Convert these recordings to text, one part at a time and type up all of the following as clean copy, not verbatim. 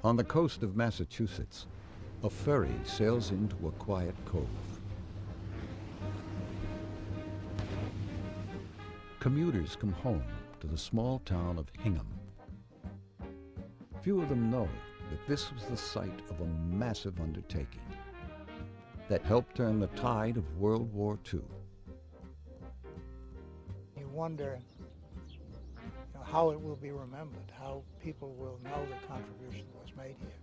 On the coast of Massachusetts, a ferry sails into a quiet cove. Commuters come home to the small town of Hingham. Few of them know that this was the site of a massive undertaking that helped turn the tide of World War II. You wonder how it will be remembered, how people will know the contribution that was made here.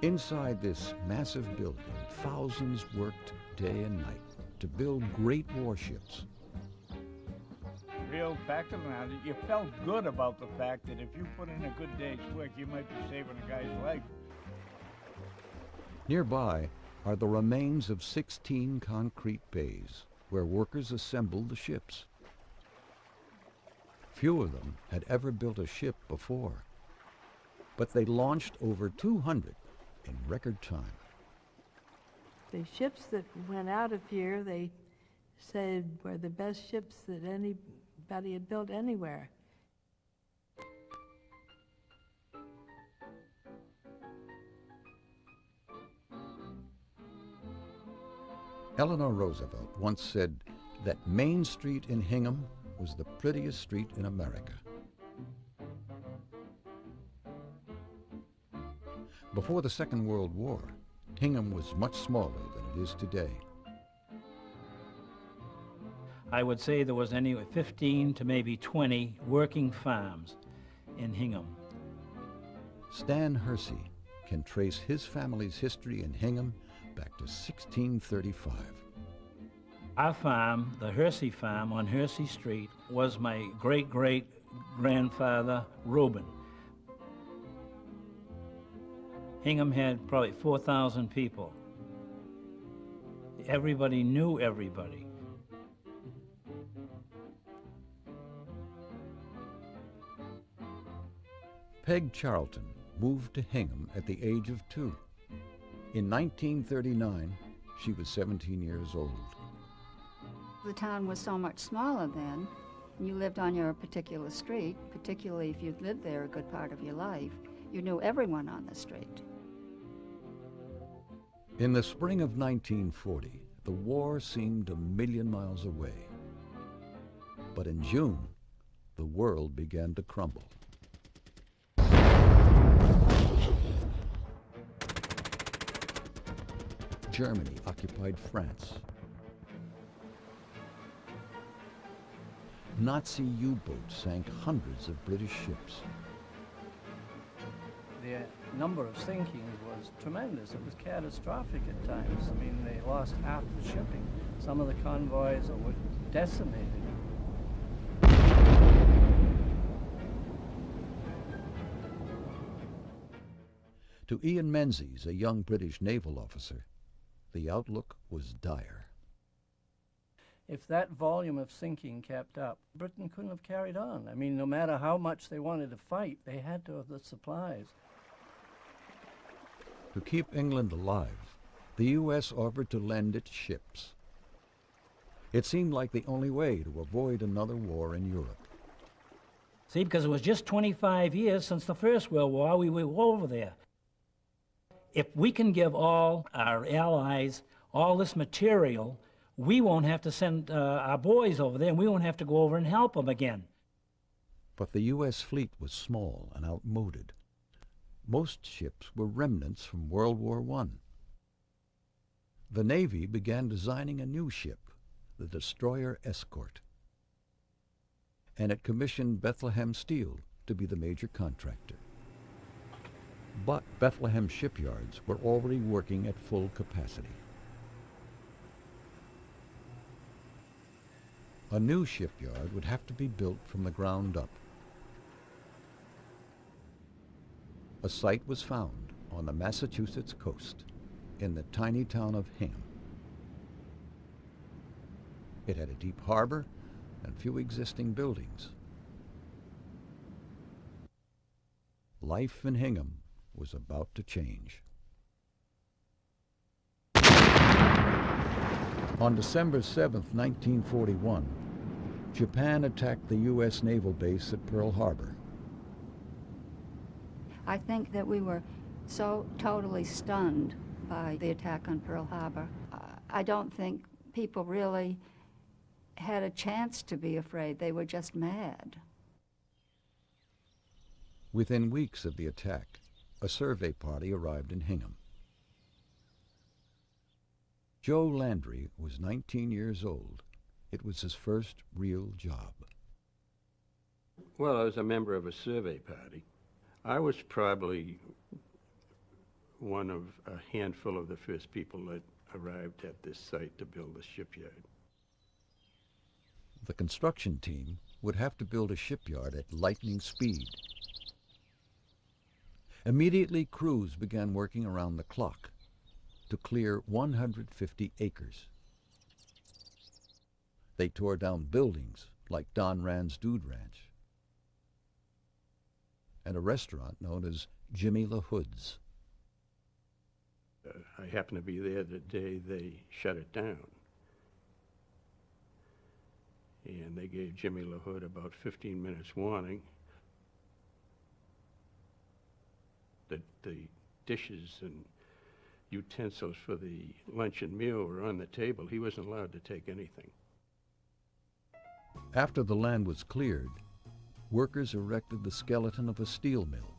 Inside this massive building, thousands worked day and night to build great warships. Real fact of the matter, you felt good about the fact that if you put in a good day's work, you might be saving a guy's life. Nearby are the remains of 16 concrete bays where workers assembled the ships. Few of them had ever built a ship before, but they launched over 200 in record time. The ships that went out of here, they said were the best ships that anybody had built anywhere. Eleanor Roosevelt once said that Main Street in Hingham was the prettiest street in America. Before the Second World War, Hingham was much smaller than it is today. I would say there was anyway 15 to maybe 20 working farms in Hingham. Stan Hersey can trace his family's history in Hingham back to 1635. Our farm, the Hersey farm on Hersey Street, was my great-great-grandfather Reuben. Hingham had probably 4,000 people. Everybody knew everybody. Peg Charlton moved to Hingham at the age of 2. In 1939, she was 17 years old. The town was so much smaller then. You lived on your particular street, particularly if you'd lived there a good part of your life. You knew everyone on the street. In the spring of 1940, the war seemed a million miles away. But in June, the world began to crumble. Germany occupied France. Nazi U-boats sank hundreds of British ships. The number of sinkings was tremendous. It was catastrophic at times. I mean, they lost half the shipping. Some of the convoys were decimated. To Ian Menzies, a young British naval officer, the outlook was dire. If that volume of sinking kept up, Britain couldn't have carried on. I mean, no matter how much they wanted to fight, they had to have the supplies. To keep England alive, the U.S. offered to lend its ships. It seemed like the only way to avoid another war in Europe. See, because it was just 25 years since the First World War, we were over there. If we can give all our allies all this material, we won't have to send our boys over there, and we won't have to go over and help them again. But the U.S. fleet was small and outmoded. Most ships were remnants from World War I. The Navy began designing a new ship, the destroyer Escort, and it commissioned Bethlehem Steel to be the major contractor. But Bethlehem shipyards were already working at full capacity. A new shipyard would have to be built from the ground up. A site was found on the Massachusetts coast in the tiny town of Hingham. It had a deep harbor and few existing buildings. Life in Hingham was about to change. On December 7, 1941, Japan attacked the U.S. naval base at Pearl Harbor. I think that we were so totally stunned by the attack on Pearl Harbor. I don't think people really had a chance to be afraid. They were just mad. Within weeks of the attack, a survey party arrived in Hingham. Joe Landry was 19 years old. It was his first real job. Well, I was a member of a survey party. I was probably one of a handful of the first people that arrived at this site to build the shipyard. The construction team would have to build a shipyard at lightning speed. Immediately, crews began working around the clock to clear 150 acres. They tore down buildings like Don Rand's Dude Ranch and a restaurant known as Jimmy LaHood's. I happened to be there the day they shut it down. And they gave Jimmy LaHood about 15 minutes warning that the dishes and utensils for the lunch and meal were on the table. He wasn't allowed to take anything. After the land was cleared, workers erected the skeleton of a steel mill.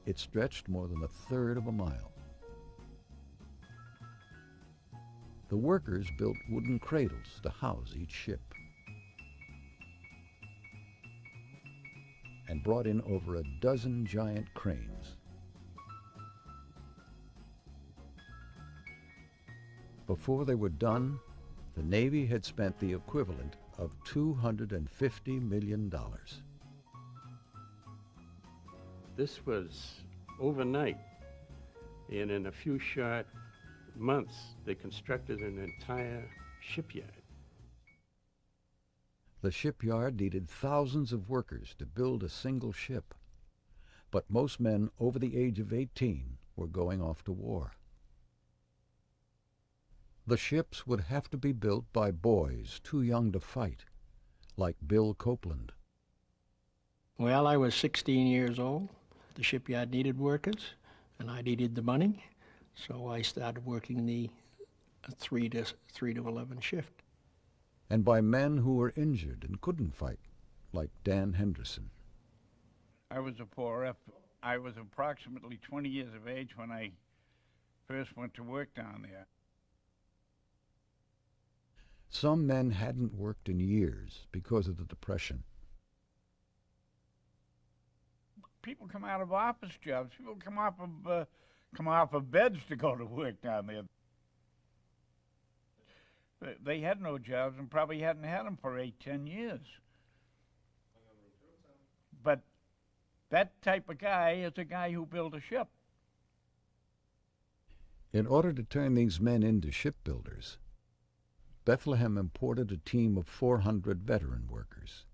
It stretched more than a third of a mile. The workers built wooden cradles to house each ship and brought in over a dozen giant cranes. Before they were done, the Navy had spent the equivalent of $250 million. This was overnight, and in a few short months, they constructed an entire shipyard. The shipyard needed thousands of workers to build a single ship, but most men over the age of 18 were going off to war. The ships would have to be built by boys too young to fight, like Bill Copeland. Well, I was 16 years old. The shipyard needed workers, and I needed the money, so I started working the 3 to 11 shift. And by men who were injured and couldn't fight, like Dan Henderson. I was a poor rep. I was approximately 20 years of age when I first went to work down there. Some men hadn't worked in years because of the Depression. People come out of office jobs. People come off of beds to go to work down there. They had no jobs and probably hadn't had them for 8-10 years. But that type of guy is a guy who built a ship. In order to turn these men into shipbuilders, Bethlehem imported a team of 400 veteran workers.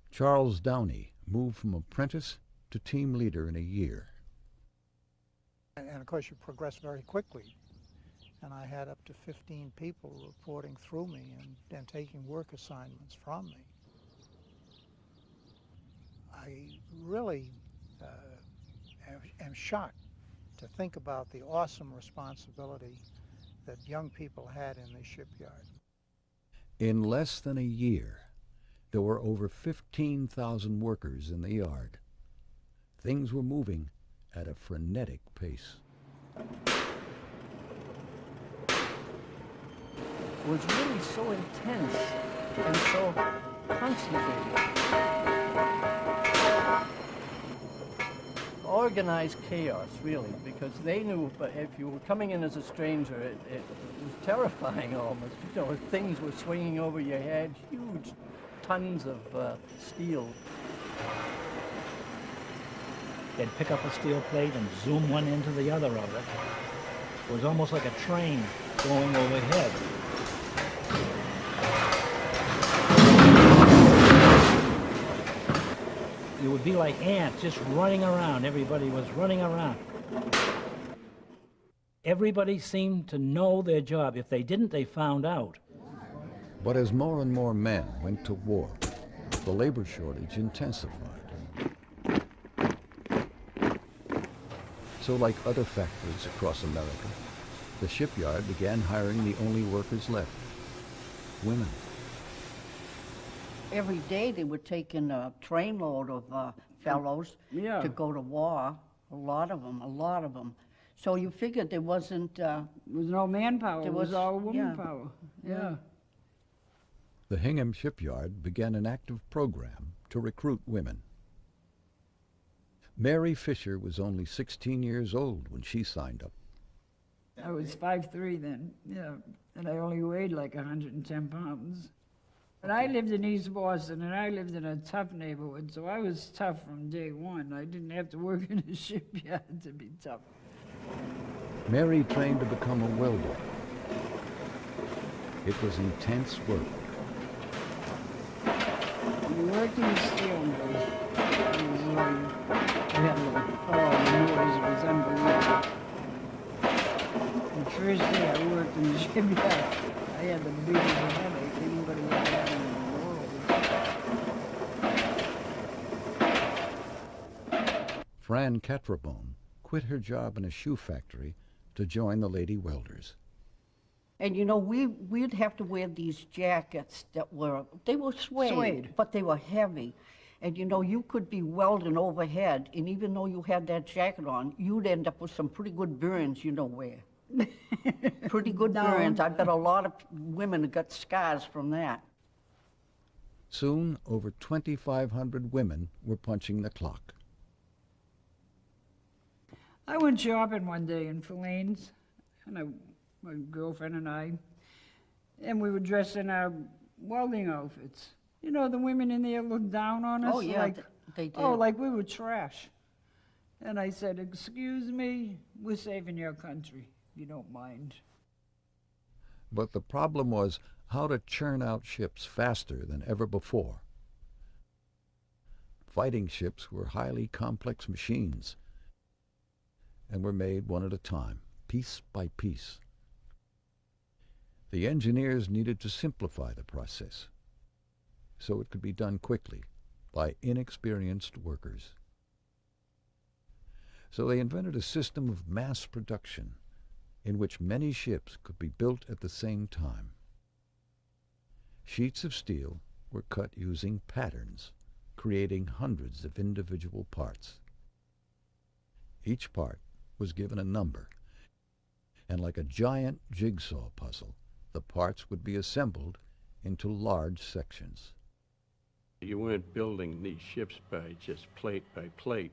Charles Downey moved from apprentice to team leader in a year. And of course you progress very quickly. And I had up to 15 people reporting through me and taking work assignments from me. I really am shocked to think about the awesome responsibility that young people had in the shipyard. In less than a year, there were over 15,000 workers in the yard. Things were moving at a frenetic pace. It was really so intense and so concentrated. Organized chaos, really, because they knew if you were coming in as a stranger, it was terrifying almost. You know, things were swinging over your head, huge tons of steel. They'd pick up a steel plate and zoom one into the other of it. It was almost like a train going overhead. It would be like ants just running around. Everybody was running around. Everybody seemed to know their job. If they didn't, they found out. But as more and more men went to war, the labor shortage intensified. So like other factories across America, the shipyard began hiring the only workers left, women. Every day they were taking a trainload of fellows Yeah. to go to war, a lot of them. So you figured there wasn't, There was no manpower, There it was was- all woman yeah. power. Yeah. The Hingham Shipyard began an active program to recruit women. Mary Fisher was only 16 years old when she signed up. I was 5'3" then, yeah, and I only weighed like 110 pounds. But I lived in East Boston, and I lived in a tough neighborhood, so I was tough from day one. I didn't have to work in a shipyard to be tough. Mary trained to become a welder. It was intense work. We worked in the steel mill. It was like, we had the noise was unbelievable. The first day I worked in the shipyard, I had the biggest headache anybody had had in the world. Fran Catrabone quit her job in a shoe factory to join the lady welders. and you know, we'd have to wear these jackets that were suede, but they were heavy. And you know, you could be welding overhead, and even though you had that jacket on, you'd end up with some pretty good burns, you know where. Pretty good burns. I bet a lot of women got scars from that. Soon, over 2,500 women were punching the clock. I went shopping one day in Filene's, and my girlfriend and I, and we were dressed in our welding outfits. You know, the women in there looked down on us. Oh, yeah, like, they did. Oh, like we were trash. And I said, "Excuse me, we're saving your country, if you don't mind." But the problem was how to churn out ships faster than ever before. Fighting ships were highly complex machines and were made one at a time, piece by piece. The engineers needed to simplify the process so it could be done quickly by inexperienced workers. So they invented a system of mass production in which many ships could be built at the same time. Sheets of steel were cut using patterns, creating hundreds of individual parts. Each part was given a number, and like a giant jigsaw puzzle, the parts would be assembled into large sections. You weren't building these ships by just plate by plate.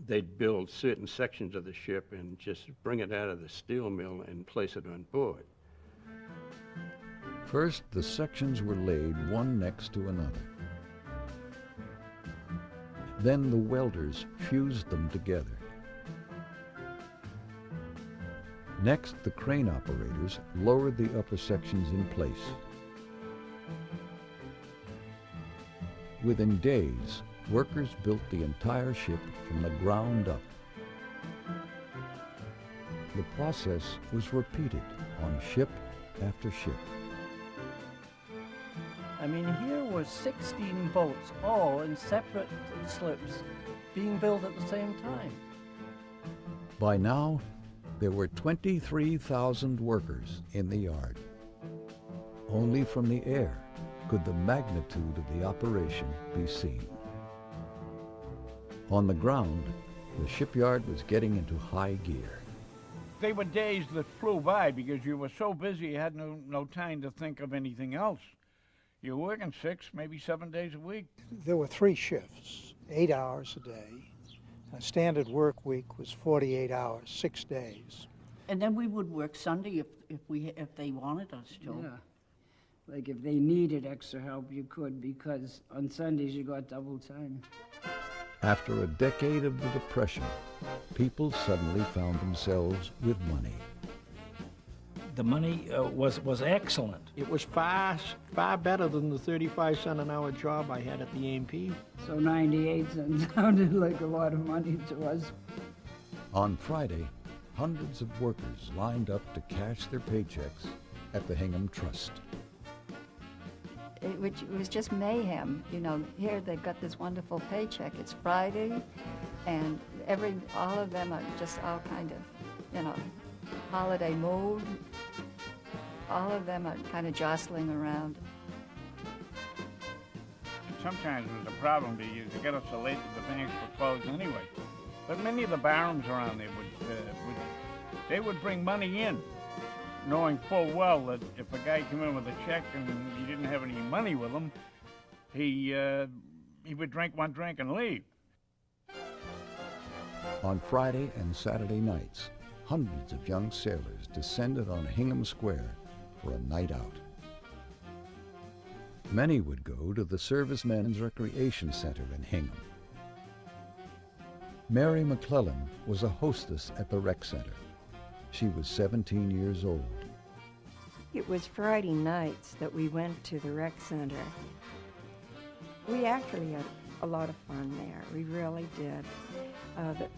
They'd build certain sections of the ship and just bring it out of the steel mill and place it on board. First, the sections were laid one next to another. Then the welders fused them together. Next, the crane operators lowered the upper sections in place. Within days, workers built the entire ship from the ground up. The process was repeated on ship after ship. I mean, here were 16 boats, all in separate slips, being built at the same time. By now, there were 23,000 workers in the yard. Only from the air could the magnitude of the operation be seen. On the ground, the shipyard was getting into high gear. They were days that flew by because you were so busy you had no time to think of anything else. You were working 6, maybe 7 days a week. There were 3 shifts, 8 hours a day. A standard work week was 48 hours, 6 days. And then we would work Sunday if they wanted us to. Yeah. Like if they needed extra help, you could, because on Sundays you got double time. After a decade of the Depression, people suddenly found themselves with money. The money was excellent. It was far better than the 35 cent an hour job I had at the A&P. So 98 cents sounded like a lot of money to us. On Friday, hundreds of workers lined up to cash their paychecks at the Hingham Trust. It was just mayhem. You know, here they've got this wonderful paycheck. It's Friday, and all of them are just all kind of, you know, holiday mood. All of them are kind of jostling around. Sometimes it was a problem to get us so late that the banks were closed anyway. But many of the barons around there would bring money in, knowing full well that if a guy came in with a check and he didn't have any money with him, he would drink one drink and leave. On Friday and Saturday nights, hundreds of young sailors descended on Hingham Square for a night out. Many would go to the Servicemen's Recreation Center in Hingham. Mary McClellan was a hostess at the rec center. She was 17 years old. It was Friday nights that we went to the rec center. We actually had a lot of fun there. We really did.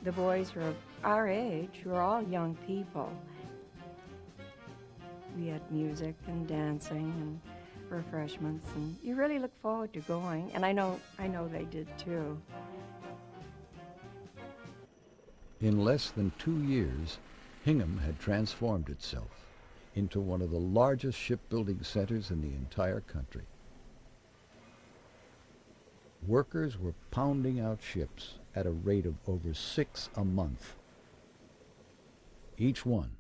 The boys were our age. We were all young people. We had music and dancing and refreshments, and you really look forward to going. And I know they did too. In less than 2 years, Hingham had transformed itself into one of the largest shipbuilding centers in the entire country. Workers were pounding out ships at a rate of over 6 a month. Each one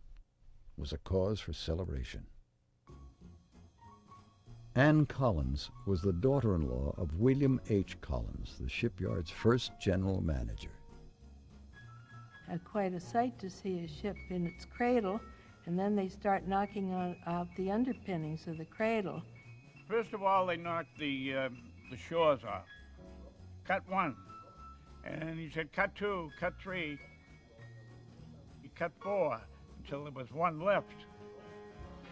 was a cause for celebration. Anne Collins was the daughter-in-law of William H. Collins, the shipyard's first general manager. Quite a sight to see a ship in its cradle, and then they start knocking out the underpinnings of the cradle. First of all, they knocked the shores off. Cut one. And he said, cut two, cut three. He cut four until there was one left.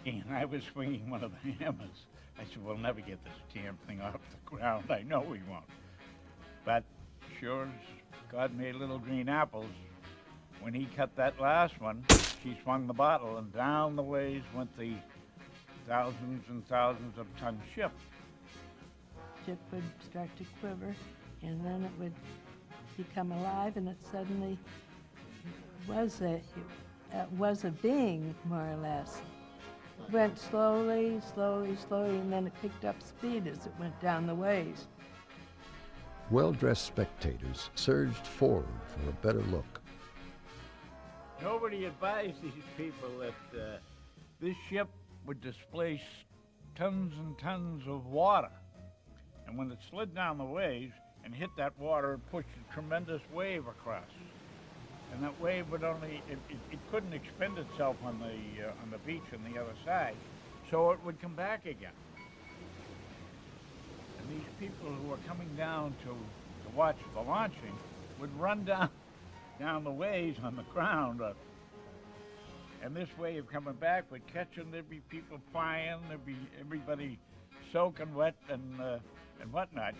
And I was swinging one of the hammers. I said, we'll never get this damn thing off the ground. I know we won't. But sure as God made little green apples, when he cut that last one, she swung the bottle, and down the ways went the thousands and thousands of ton ship. Ship would start to quiver, and then it would become alive, and it suddenly was a being, more or less. It went slowly, slowly, slowly, and then it picked up speed as it went down the ways. Well-dressed spectators surged forward for a better look. Nobody advised these people that this ship would displace tons and tons of water. And when it slid down the waves and hit that water, it pushed a tremendous wave across. And that wave would it couldn't expend itself on the beach on the other side, so it would come back again. And these people who were coming down to watch the launching would run down the waves on the ground, and this wave coming back would catch them. There'd be people flying, there'd be everybody soaking wet and whatnot.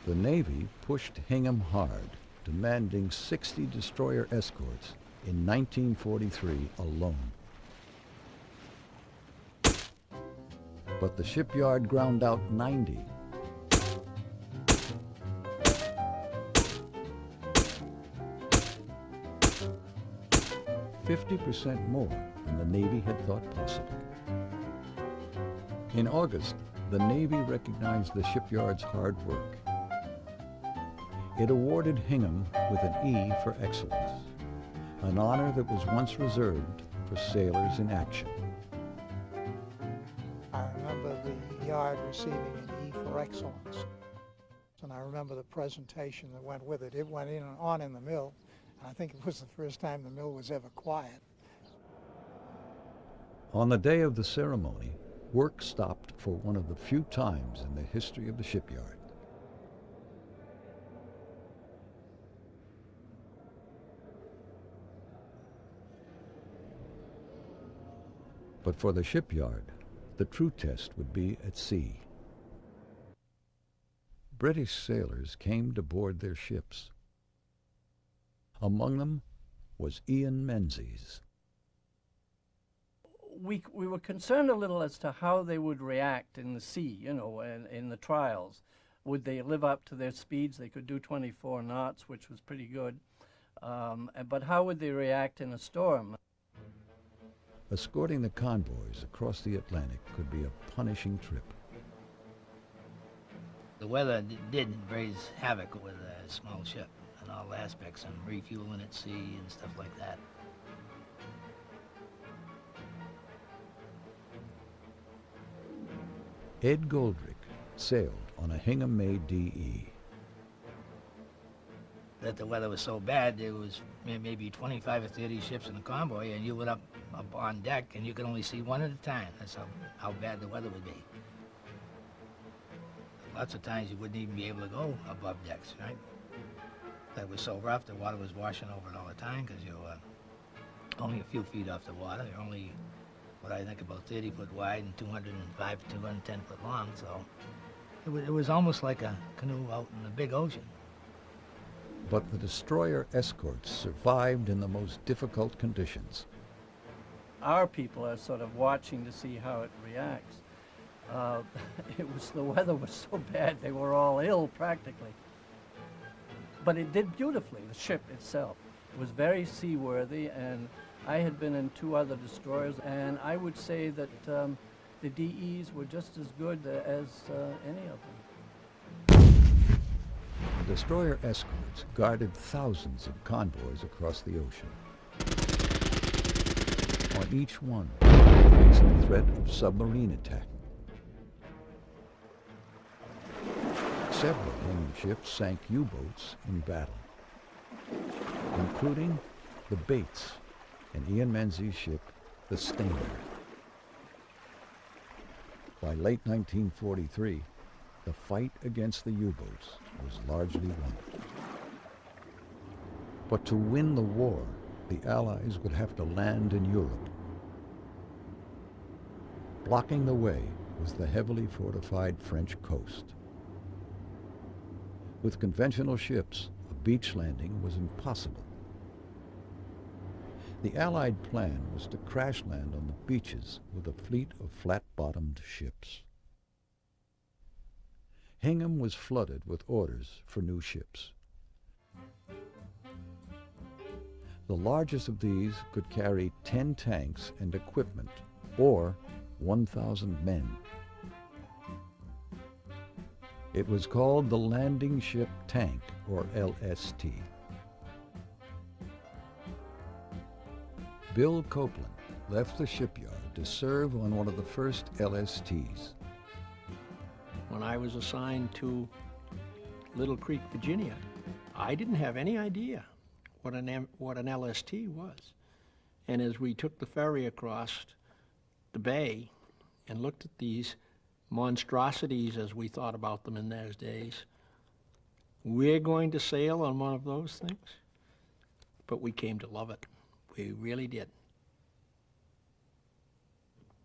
The Navy pushed Hingham hard, demanding 60 destroyer escorts in 1943 alone. But the shipyard ground out 90. 50% more than the Navy had thought possible. In August, the Navy recognized the shipyard's hard work. It awarded Hingham with an E for excellence, an honor that was once reserved for sailors in action. I remember the yard receiving an E for excellence, and I remember the presentation that went with it. It went in and on in the mill. I think it was the first time the mill was ever quiet. On the day of the ceremony, work stopped for one of the few times in the history of the shipyard. But for the shipyard, the true test would be at sea. British sailors came to board their ships. Among them was Ian Menzies. we were concerned a little as to how they would react in the sea, you know, and in the trials. Would they live up to their speeds? They could do 24 knots, which was pretty good. But how would they react in a storm? Escorting the convoys across the Atlantic could be a punishing trip. The weather did raise havoc with a small ship in all aspects, and refueling at sea and stuff like that. Ed Goldrick sailed on a Hingham-made DE. That the weather was so bad, there was maybe 25 or 30 ships in the convoy, and you went up on deck, and you could only see one at a time. That's how bad the weather would be. Lots of times you wouldn't even be able to go above decks, right? It was so rough, the water was washing over it all the time, because you were only a few feet off the water. You're only, what I think, about 30 foot wide and 205 to 210 foot long, so it was almost like a canoe out in the big ocean. But the destroyer escorts survived in the most difficult conditions. Our people are sort of watching to see how it reacts. The weather was so bad, they were all ill practically. But it did beautifully, the ship itself. It was very seaworthy, and I had been in 2 other destroyers, and I would say that the DEs were just as good as any of them. The destroyer escorts guarded thousands of convoys across the ocean. On each one, they faced the threat of submarine attack. Several Hingham ships sank U-boats in battle, including the Bates and Ian Menzies' ship, the Stainer. By late 1943, the fight against the U-boats was largely won. But to win the war, the Allies would have to land in Europe. Blocking the way was the heavily fortified French coast. With conventional ships, a beach landing was impossible. The Allied plan was to crash land on the beaches with a fleet of flat-bottomed ships. Hingham was flooded with orders for new ships. The largest of these could carry 10 tanks and equipment, or 1,000 men. It was called the Landing Ship Tank, or LST. Bill Copeland left the shipyard to serve on one of the first LSTs. When I was assigned to Little Creek, Virginia, I didn't have any idea what an LST was. And as we took the ferry across the bay and looked at these monstrosities as we thought about them in those days, we're going to sail on one of those things? But we came to love it. We really did.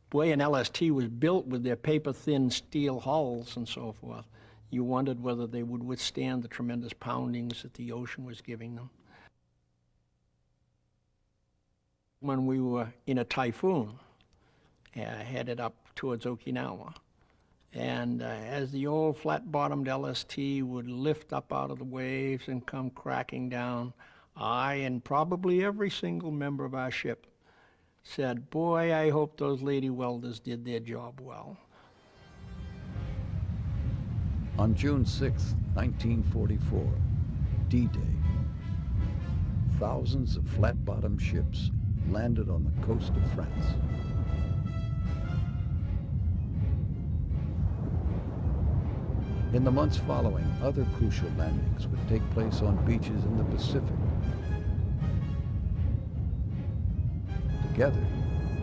The way an LST was built with their paper-thin steel hulls and so forth, you wondered whether they would withstand the tremendous poundings that the ocean was giving them. When we were in a typhoon, headed up towards Okinawa, and as the old flat-bottomed LST would lift up out of the waves and come cracking down, I and probably every single member of our ship said, "Boy, I hope those lady welders did their job well." On June 6, 1944, D-Day, thousands of flat-bottomed ships landed on the coast of France. In the months following, other crucial landings would take place on beaches in the Pacific. Together,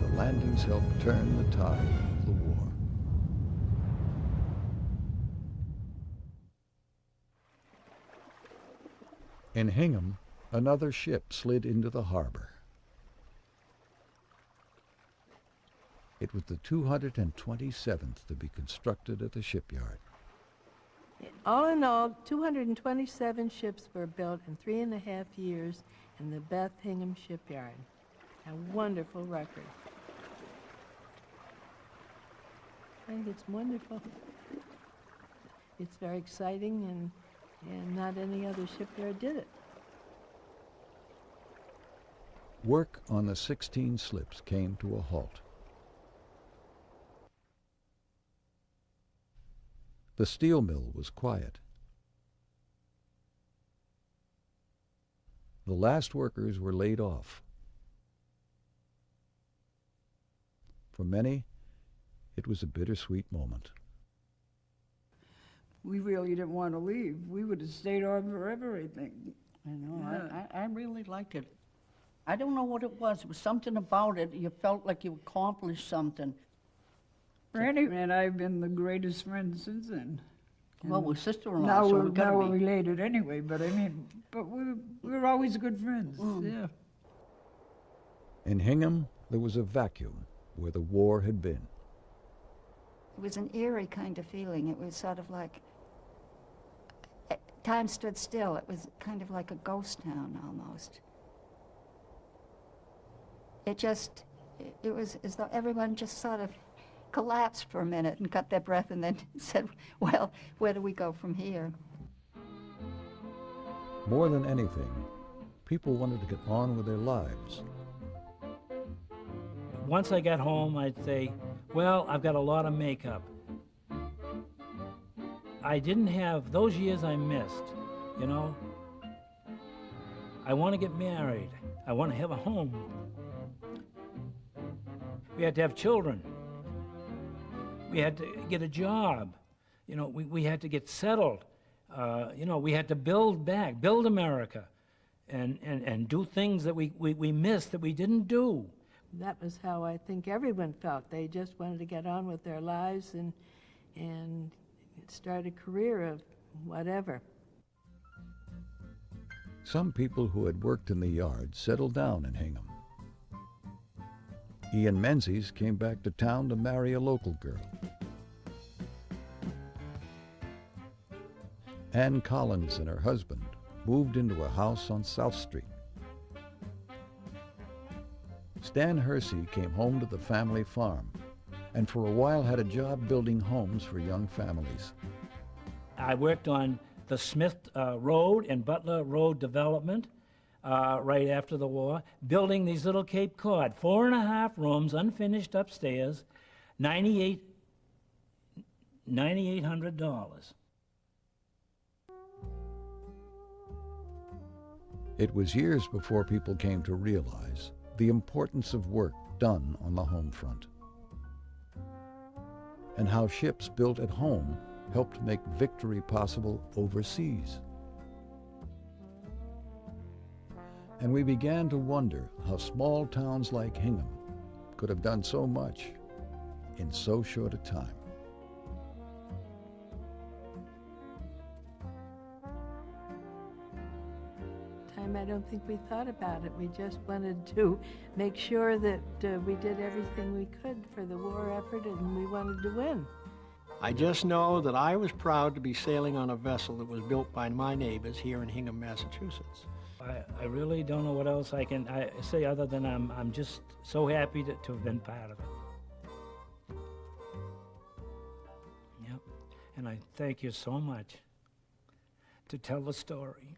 the landings helped turn the tide of the war. In Hingham, another ship slid into the harbor. It was the 227th to be constructed at the shipyard. All in all, 227 ships were built in 3.5 years in the Beth Hingham Shipyard. A wonderful record. I think it's wonderful. It's very exciting, and not any other shipyard did it. Work on the 16 slips came to a halt. The steel mill was quiet. The last workers were laid off. For many, it was a bittersweet moment. We really didn't want to leave. We would have stayed on forever, I think. I know, Yeah. I really liked it. I don't know what it was. It was something about it. You felt like you accomplished something. Randy and I have been the greatest friends since then. Well, we're sister-in-law, Now so we're, we gotta now we're be. related anyway, but I mean, but we're always good friends, yeah. In Hingham, there was a vacuum where the war had been. It was an eerie kind of feeling. It was sort of like time stood still. It was kind of like a ghost town almost. It was as though everyone just sort of collapsed for a minute and caught their breath and then said, well, where do we go from here? More than anything, people wanted to get on with their lives. Once I got home, I'd say, well, I've got a lot of makeup. I didn't have those years I missed, you know. I want to get married. I want to have a home. We had to have children. We had to get a job. You know, we had to get settled. You know, we had to build America, and do things that we missed, that we didn't do. That was how I think everyone felt. They just wanted to get on with their lives and start a career of whatever. Some people who had worked in the yard settled down in Hingham. Ian Menzies came back to town to marry a local girl. Ann Collins and her husband moved into a house on South Street. Stan Hersey came home to the family farm and for a while had a job building homes for young families. I worked on the Smith Road and Butler Road development right after the war, building these little Cape Cod, 4.5 rooms, unfinished upstairs, $9,800. It was years before people came to realize the importance of work done on the home front, and how ships built at home helped make victory possible overseas. And we began to wonder how small towns like Hingham could have done so much in so short a time. I don't think we thought about it. We just wanted to make sure that we did everything we could for the war effort, and we wanted to win. I just know that I was proud to be sailing on a vessel that was built by my neighbors here in Hingham, Massachusetts. I really don't know what else I can say other than I'm just so happy to have been part of it. Yep. And I thank you so much to tell the story.